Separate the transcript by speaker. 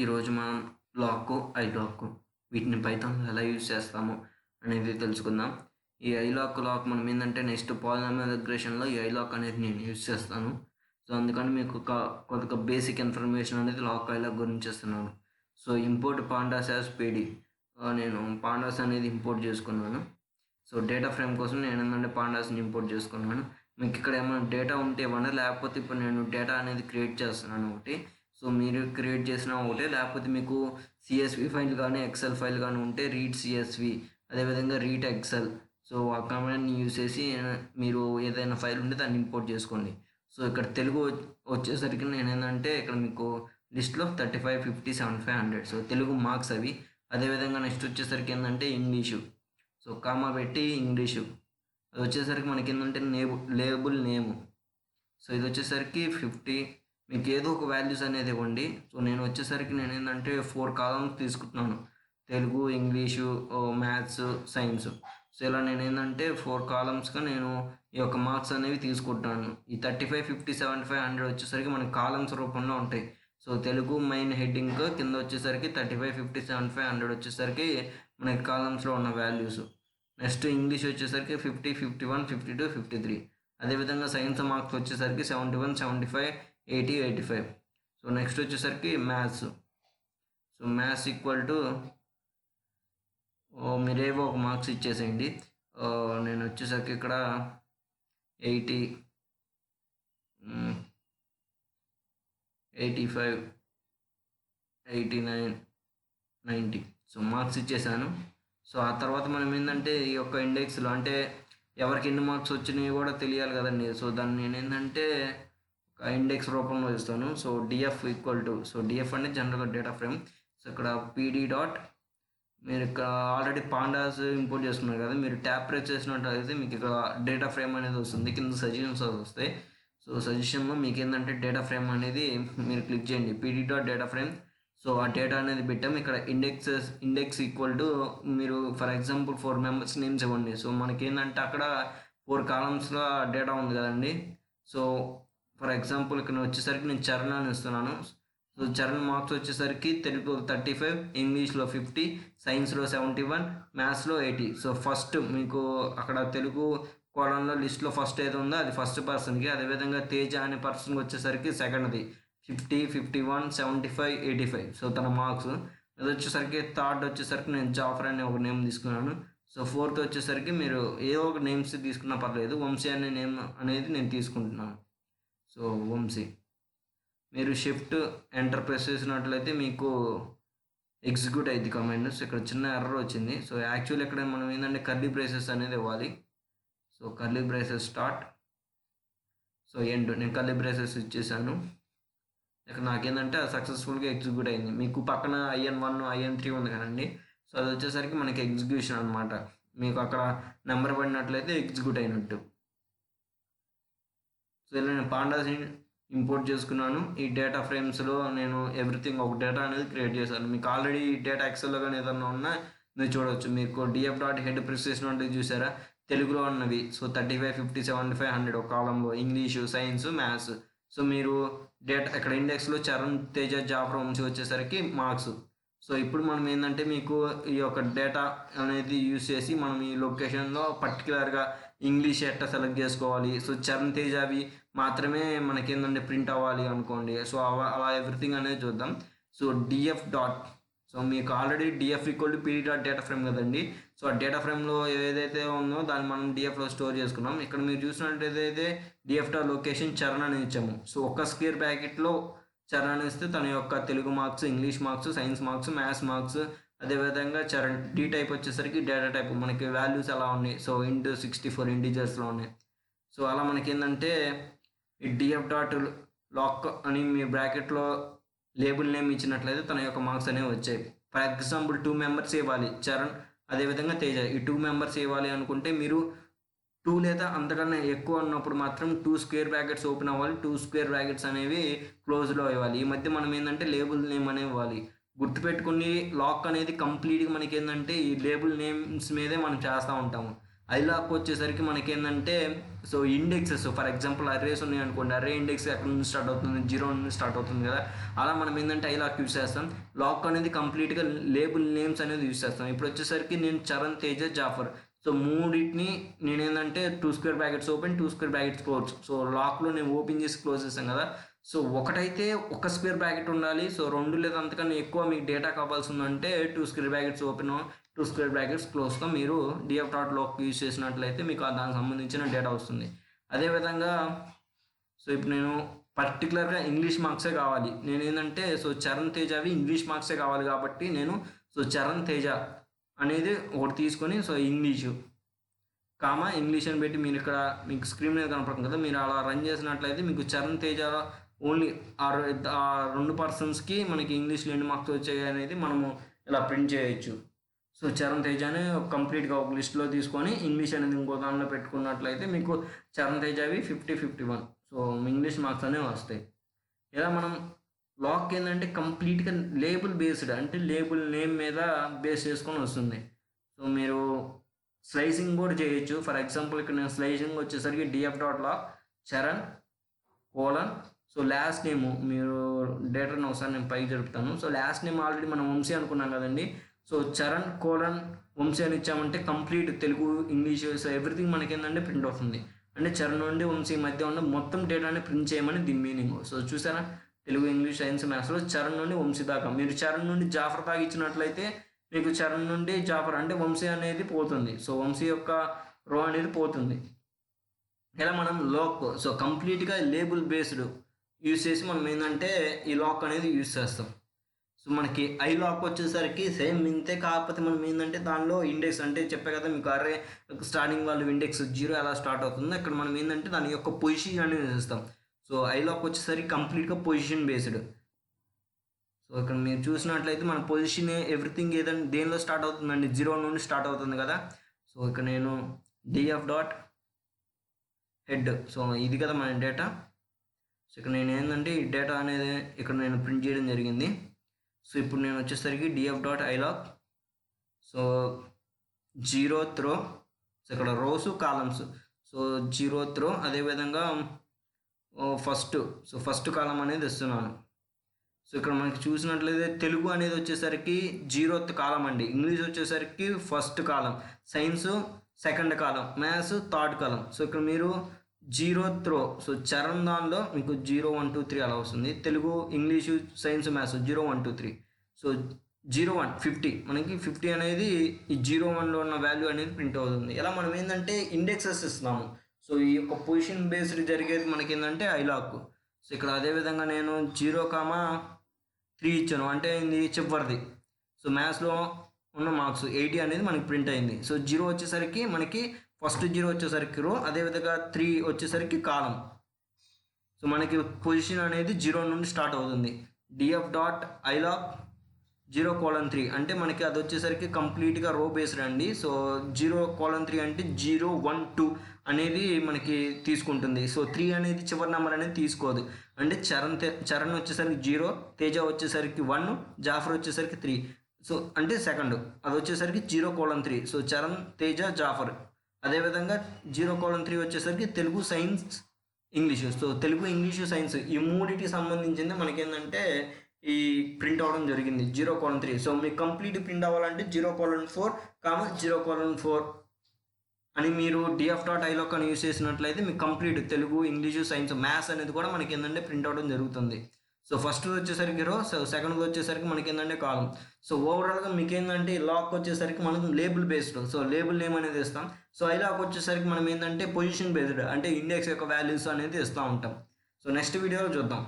Speaker 1: ఈరోజు మనం lock, iliac వీటిని పైథాన్‌లో ఎలా యూజ్ చేస్తాము అనేది తెలుసుకుందాం. ఈ ఐలాక్, లాక్ మనం ఏందంటే నెక్స్ట్ పాలినామియల్ రిగ్రెషన్‌లో ఈ ఐలాక్ అనేది నేను యూజ్ చేస్తాను. సో, అందుకని మీకు కొద్దిగా బేసిక్ ఇన్ఫర్మేషన్ అనేది లాక్, ఐలాక్ గురించి ఇస్తున్నాను. So, import pandas as PD. నేను పాండాస్ అనేది ఇంపోర్ట్ చేసుకున్నాను. సో, డేటా ఫ్రేమ్ కోసం నేను ఏంటంటే పాండాస్‌ని ఇంపోర్ట్ చేసుకున్నాను. మీకు ఇక్కడ ఏమైనా డేటా ఉంటే ఇవ్వండి, లేకపోతే ఇప్పుడు నేను డేటా అనేది క్రియేట్ చేస్తున్నాను ఒకటి. సో, మీరు క్రియేట్ చేసిన ఒకటే, లేకపోతే మీకు సిఎస్వి ఫైల్ కానీ ఎక్సెల్ ఫైల్ కానీ ఉంటే రీడ్ సిఎస్వి, అదేవిధంగా రీడ్ ఎక్సెల్. సో, ఆ కమాండ్ని యూజ్ చేసి మీరు ఏదైనా ఫైల్ ఉంటే దాన్ని ఇంపోర్ట్ చేసుకోండి. సో, ఇక్కడ తెలుగు వచ్చేసరికి నేను ఏంటంటే ఇక్కడ మీకు లిస్ట్లో 35, 50, 75, 100. సో, తెలుగు మార్క్స్ అవి. అదేవిధంగా నెక్స్ట్ వచ్చేసరికి ఏంటంటే ఇంగ్లీషు. సో, కామా పెట్టి ఇంగ్లీషు. అది వచ్చేసరికి మనకి ఏంటంటే లేబుల్ నేము. సో, ఇది వచ్చేసరికి 50. మీకు ఏదో ఒక వాల్యూస్ అనేది ఇవ్వండి. సో, నేను వచ్చేసరికి నేను ఏంటంటే 4 కాలమ్స్ తీసుకుంటున్నాను. Telugu, English, maths, science. So, ఇలా నేను ఏంటంటే 4 కాలమ్స్గా నేను ఈ యొక్క మార్క్స్ అనేవి తీసుకుంటున్నాను. ఈ 35, 50, 75, 100 వచ్చేసరికి మనకి కాలమ్స్ రూపంలో ఉంటాయి. సో, తెలుగు మెయిన్ హెడ్డింగ్ కింద వచ్చేసరికి 35, 50, 75, 100 వచ్చేసరికి మనకి కాలమ్స్లో ఉన్న వాల్యూస్. నెక్స్ట్ ఇంగ్లీష్ వచ్చేసరికి 50, 51, 52, 53. అదేవిధంగా సైన్స్ మార్క్స్ వచ్చేసరికి 71, 75, 80, 85. సో, నెక్స్ట్ వచ్చేసరికి maths. So, maths equal to మీరేవో ఒక మార్క్స్ ఇచ్చేసేయండి. నేను వచ్చేసరికి ఇక్కడ 80, 85, 89, 90. సో, మార్క్స్ ఇచ్చేసాను. సో, ఆ తర్వాత మనం ఏంటంటే ఈ యొక్క ఇండెక్స్లో అంటే ఎవరికి ఎన్ని మార్క్స్ వచ్చినాయి కూడా తెలియాలి కదండి. సో, దాన్ని నేను ఏంటంటే ఒక ఇండెక్స్ రూపంలో ఇస్తాను. So, DF equal to, so DF అంటే జనరల్గా డేటా ఫ్రేమ్. సో, ఇక్కడ పీడీ డాట్, మీరు ఇక్కడ ఆల్రెడీ పాండాస్ ఇంపోర్ట్ చేసుకున్నారు కదా, మీరు ట్యాప్ ప్రెస్ చేసినట్టయితే మీకు ఇక్కడ డేటా ఫ్రేమ్ అనేది వస్తుంది, కింద సజెషన్స్ వస్తాయి. సో, సజెషన్లో మీకు ఏంటంటే డేటా ఫ్రేమ్ అనేది మీరు క్లిక్ చేయండి, PD dot data frame. So, ఆ డేటా అనేది పెట్టాం. ఇక్కడ ఇండెక్స్ ఈక్వల్ టు మీరు ఫర్ ఎగ్జాంపుల్ 4 మెంబర్స్ నేమ్స్ ఇవ్వండి. సో, మనకి ఏంటంటే అక్కడ 4 కాలమ్స్లో డేటా ఉంది కదండి. సో, ఫర్ ఎగ్జాంపుల్ ఇక్కడ వచ్చేసరికి నేను చరణ్ అని ఇస్తున్నాను. సో, చరణ్ మార్క్స్ వచ్చేసరికి తెలుగు 35, ఇంగ్లీష్లో 50, సైన్స్లో 71, మ్యాథ్స్లో 80. సో, ఫస్ట్ మీకు అక్కడ తెలుగు కోణంలో లిస్ట్లో ఫస్ట్ ఏది ఉందో అది ఫస్ట్ పర్సన్కి, అదేవిధంగా తేజ అనే పర్సన్కి వచ్చేసరికి సెకండ్ది 50, 51, 75, 85. సో, తన మార్క్స్. అది వచ్చేసరికి థర్డ్ వచ్చేసరికి నేను జాఫర్ అనే ఒక నేమ్ తీసుకున్నాను. సో, ఫోర్త్ వచ్చేసరికి మీరు ఏదో ఒక నేమ్స్ తీసుకున్నా పర్లేదు, వంశీ అనే నేమ్ అనేది నేను తీసుకుంటున్నాను. సో, వంశీ. మీరు షిఫ్ట్ ఎంటర్ ప్రెస్ చేసినట్లయితే మీకు ఎగ్జిక్యూట్ అయింది కమాండ్. సో, ఇక్కడ చిన్న ఎర్రర్ వచ్చింది. సో, యాక్చువల్ ఇక్కడ మనం ఏంటంటే కర్లీ బ్రేసెస్ అనేది ఇవ్వాలి. So, curly braces start, so end. నేను కర్లీ బ్రేసెస్ ఇచ్చేసాను. ఇక్కడ నాకేంటంటే సక్సెస్ఫుల్గా ఎగ్జిక్యూట్ అయింది. మీకు పక్కన IN1, IN3 ఉంది కదండి. సో, అది వచ్చేసరికి మనకి ఎగ్జిక్యూషన్ అనమాట. మీకు అక్కడ నెంబర్ పడినట్లయితే ఎగ్జిక్యూట్ అయినట్టు. సో, ఇలా నేను పాండాస్ ఇంపోర్ట్ చేసుకున్నాను. ఈ డేటా ఫ్రేమ్స్లో నేను ఎవ్రీథింగ్ ఒక డేటా అనేది క్రియేట్ చేశాను. మీకు ఆల్రెడీ డేటా ఎక్సెల్లో కానీ ఏదన్నా ఉన్నా మీరు చూడవచ్చు. మీకు డిఎఫ్ డాట్ హెడ్ ప్రెస్ చేసినట్టు చూసారా, తెలుగులో ఉన్నవి. సో, 35, 50, 75, 100 ఒక కాలంలో, ఇంగ్లీషు, సైన్స్, మ్యాథ్స్. సో, మీరు డేటా ఇక్కడ ఇండెక్స్లో చరణ్, తేజ, జాఫర్, వంశీ వచ్చేసరికి మార్క్స్. సో, ఇప్పుడు మనం ఏంటంటే మీకు ఈ యొక్క డేటా అనేది యూజ్ చేసి మనం ఈ లొకేషన్లో పర్టికులర్గా ఇంగ్లీష్ ఎట్లా సెలెక్ట్ చేసుకోవాలి. సో, చరణ్, తేజ అవి మాత్రమే మనకి ఏంటంటే ప్రింట్ అవ్వాలి అనుకోండి. సో, అలా ఎవ్రీథింగ్ అనేది చూద్దాం. సో, డిఎఫ్ డాట్, సో మీకు already DF equal to PD dot data frame కదండి. సో, ఆ డేటా ఫ్రేమ్లో ఏదైతే ఉందో దాన్ని మనం డిఎఫ్లో స్టోర్ చేసుకున్నాం. ఇక్కడ మీరు చూసినట్టయితే డిఎఫ్ డాట్ లొకేషన్ చరణ్ అని ఇచ్చాము. సో, ఒక్క స్క్వేర్ బ్రాకెట్లో చరణ్ అని ఇస్తే తన యొక్క Telugu marks, English marks, science marks, maths marks, అదేవిధంగా చరణ్. డి టైప్ వచ్చేసరికి డేటా టైప్, మనకి వాల్యూస్ ఎలా ఉన్నాయి. సో, ఇంటూ 64 ఇంటీజర్స్లో ఉన్నాయి. సో, అలా మనకి ఏంటంటే ఈ డిఎఫ్ డాట్ లాక్ అని మీ బ్రాకెట్లో లేబుల్ నేమ్ ఇచ్చినట్లయితే తన యొక్క మార్క్స్ అనేవి వచ్చాయి. ఫర్ ఎగ్జాంపుల్ 2 మెంబర్స్ ఇవ్వాలి, చరణ్ అదేవిధంగా తేజ. ఈ 2 మెంబర్స్ ఇవ్వాలి అనుకుంటే మీరు 2 లేదా అంతకన్నా ఎక్కువ ఉన్నప్పుడు మాత్రం 2 స్క్వేర్ బ్రాకెట్స్ ఓపెన్ అవ్వాలి, 2 స్క్వేర్ బ్రాకెట్స్ అనేవి క్లోజ్లో ఇవ్వాలి. ఈ మధ్య మనం ఏంటంటే లేబుల్ నేమ్ అనేవి ఇవ్వాలి. గుర్తుపెట్టుకుని లాక్ అనేది కంప్లీట్గా మనకి ఏంటంటే ఈ లేబుల్ నేమ్స్ మీదే మనం చేస్తూ ఉంటాము. ఐలాక్ వచ్చేసరికి మనకి ఏంటంటే so indexes for example arrays ఉన్నాయి అనుకోండి, అర్రే ఇండెక్స్ ఎక్కడ నుంచి స్టార్ట్ అవుతుంది, 0 నుంచి స్టార్ట్ అవుతుంది కదా, అలా మనం ఏంటంటే ఐలాక్ యూస్ చేస్తాం. లాక్ అనేది కంప్లీట్గా లేబుల్ నేమ్స్ అనేది యూస్ చేస్తాం. ఇప్పుడు వచ్చేసరికి నేను చరణ్, తేజ, జాఫర్, సో మూడింటిని నేను ఏంటంటే 2 square brackets open, 2 square brackets close. So లాక్లో నేను ఓపెన్ చేసి క్లోజ్ చేస్తాను కదా, సో ఒకటైతే ఒక స్క్వేర్ బ్రాకెట్ ఉండాలి. సో 2 లేదా అంతకన్నా ఎక్కువ మీకు డేటా కావాల్సి ఉందంటే 2 square brackets open, 2 square brackets క్లోజ్తో మీరు df.loc యూజ్ చేసినట్లయితే మీకు దానికి సంబంధించిన డేటా వస్తుంది. అదేవిధంగా సో ఇప్పుడు నేను పర్టికులర్గా ఇంగ్లీష్ మార్క్సే కావాలి, నేను ఏంటంటే సో చరణ్ తేజ అవి ఇంగ్లీష్ మార్క్సే కావాలి కాబట్టి నేను సో చరణ్ తేజ అనేది ఒకటి తీసుకొని సో ఇంగ్లీషు ఇంగ్లీష్ అని పెట్టి మీరు ఇక్కడ మీకు స్క్రీన్ మీద కనపడుతుంది కదా, మీరు అలా రన్ చేసినట్లయితే మీకు చరణ్ తేజ ఓన్లీ ఆ 2 పర్సన్స్కి మనకి ఇంగ్లీష్లో ఎన్ని మార్క్స్ వచ్చాయి అనేది మనము ఇలా ప్రింట్ చేయొచ్చు. సో చరణ్ తేజని కంప్లీట్గా ఒక లిస్ట్లో తీసుకొని ఇంగ్లీష్ అనేది ఇంకో దానిలో పెట్టుకున్నట్లయితే మీకు చరణ్ తేజవి 50-51 సో ఇంగ్లీష్ మార్క్స్ అనేవి వస్తాయి. ఇలా మనం లాక్ ఏంటంటే కంప్లీట్గా లేబుల్ బేస్డ్, అంటే లేబుల్ నేమ్ మీద బేస్ చేసుకొని వస్తుంది. సో మీరు స్లైసింగ్ కూడా చేయొచ్చు. ఫర్ ఎగ్జాంపుల్ ఇక్కడ నేను స్లైసింగ్ వచ్చేసరికి df.loc Charan colon, so last name మీరు డేటాను ఒకసారి నేను పైకి జరుపుతాను. సో లాస్ట్ నేమ్ ఆల్రెడీ మనం వంశీ అనుకున్నాం కదండి, సో చరణ్ కోలన్ వంశీ అని ఇచ్చామంటే complete Telugu, English, so everything మనకి ఏంటంటే ప్రింట్ అవుతుంది. అంటే చరణ్ నుండి వంశీ మధ్య ఉన్న మొత్తం డేటాని ప్రింట్ చేయమని దీని మీనింగ్. సో చూసారా, తెలుగు, ఇంగ్లీష్, సైన్స్, మ్యాథ్స్లో చరణ్ నుండి వంశీ దాకా. మీరు చరణ్ నుండి జాఫర్ దాకా ఇచ్చినట్లయితే మీకు చరణ్ నుండి జాఫర్ అంటే వంశీ అనేది పోతుంది, సో వంశీ యొక్క రో అనేది పోతుంది. ఇలా మనం లాక్ సో కంప్లీట్గా లేబుల్ బేస్డ్ యూస్ చేసి మనం ఏంటంటే ఈ లాక్ అనేది యూస్ చేస్తాం. సో మనకి ఐ లాక్ వచ్చేసరికి సేమ్ ఇంతే, కాకపోతే మనం ఏంటంటే దానిలో ఇండెక్స్ అంటే చెప్పే కదా మీకు అర్రే స్టార్టింగ్ వాళ్ళు ఇండెక్స్ 0 ఎలా స్టార్ట్ అవుతుంది, అక్కడ మనం ఏంటంటే దాని యొక్క పొజిషన్ అనేది చేస్తాం. సో ఐ లాక్ వచ్చేసరికి కంప్లీట్గా పొజిషన్ బేస్డ్. సో ఇక్కడ మీరు చూసినట్లయితే మన పొజిషన్ ఎవ్రీథింగ్ ఏదైనా దేనిలో స్టార్ట్ అవుతుందండి, 0 నుండి స్టార్ట్ అవుతుంది కదా. సో ఇక్కడ నేను df.head, సో ఇది కదా మన డేటా. సో ఇక్కడ నేను ఏంటంటే ఈ డేటా అనేది ఇక్కడ నేను ప్రింట్ చేయడం జరిగింది. సో ఇప్పుడు నేను వచ్చేసరికి df.iloc సో 0th రో, సో ఇక్కడ రోస్ కాలమ్స్, సో 0th రో, అదేవిధంగా ఫస్ట్ కాలం అనేది ఇస్తున్నాను. సో ఇక్కడ మనకి చూసినట్లయితే తెలుగు అనేది వచ్చేసరికి 0th కాలం అండి, ఇంగ్లీష్ వచ్చేసరికి ఫస్ట్ కాలం, science second column, maths third కాలం. సో ఇక్కడ మీరు 0th రో, సో చరణ్ దానిలో మీకు 0, 1, 2, 3 అలా వస్తుంది. Telugu, English, science, maths 0, 1, 2, 3. So 0, 1, 50 మనకి 50 అనేది ఈ 0, 1లో ఉన్న వాల్యూ అనేది ప్రింట్ అవుతుంది. ఇలా మనం ఏంటంటే ఇండెక్సెస్ ఇస్తున్నాము. సో ఈ యొక్క పొజిషన్ బేస్డ్ జరిగేది మనకి ఏంటంటే ఐలాక్. సో ఇక్కడ అదేవిధంగా నేను 0,3 ఇచ్చాను, అంటే ఇది చివరిది. సో మ్యాథ్స్లో ఉన్న మార్క్స్ 80 అనేది మనకి ప్రింట్ అయింది. సో 0 వచ్చేసరికి మనకి ఫస్ట్ 0 వచ్చేసరికి రో, అదేవిధంగా 3 వచ్చేసరికి కాలం. సో మనకి పొజిషన్ అనేది 0 నుండి స్టార్ట్ అవుతుంది. df.iloc 0:3 అంటే మనకి అది వచ్చేసరికి కంప్లీట్గా రో బేస్డ్ అండి. సో 0:3 అంటే 0, 1, 2 అనేది మనకి తీసుకుంటుంది. సో 3 అనేది చివరి నెంబర్ అనేది తీసుకోదు. అంటే చరణ్ వచ్చేసరికి 0, తేజ వచ్చేసరికి 1, జాఫర్ వచ్చేసరికి 3. సో అంటే సెకండ్ అది వచ్చేసరికి 0:3. సో చరణ్, తేజ, జాఫర్. అదేవిధంగా 0:3 వచ్చేసరికి Telugu, science, English. So Telugu, English, science ఈ మూడింటికి సంబంధించింది మనకేంటంటే ఈ ప్రింట్ అవ్వడం జరిగింది 0:3. సో మీకు కంప్లీట్ ప్రింట్ అవ్వాలంటే 0:4, 0:4 అని మీరు df.iloc అని యూస్ చేసినట్లయితే మీకు complete Telugu, English, science, maths అనేది కూడా మనకి ఏంటంటే ప్రింట్ అవ్వడం జరుగుతుంది. సో ఫస్ట్ వచ్చేసరికి రో, సో సెకండ్ వచ్చేసరికి మనకి ఏంటంటే కాలం. సో ఓవరాల్గా మీకు ఏంటంటే లాక్ వచ్చేసరికి మనం label based, so label name అనేది ఇస్తాం. సో ఐలాక్ వచ్చేసరికి మనం ఏంటంటే పొజిషన్ బేస్డ్, అంటే ఇండెక్స్ యొక్క వాల్యూస్ అనేది ఇస్తూ ఉంటాం. సో నెక్స్ట్ వీడియోలో చూద్దాం.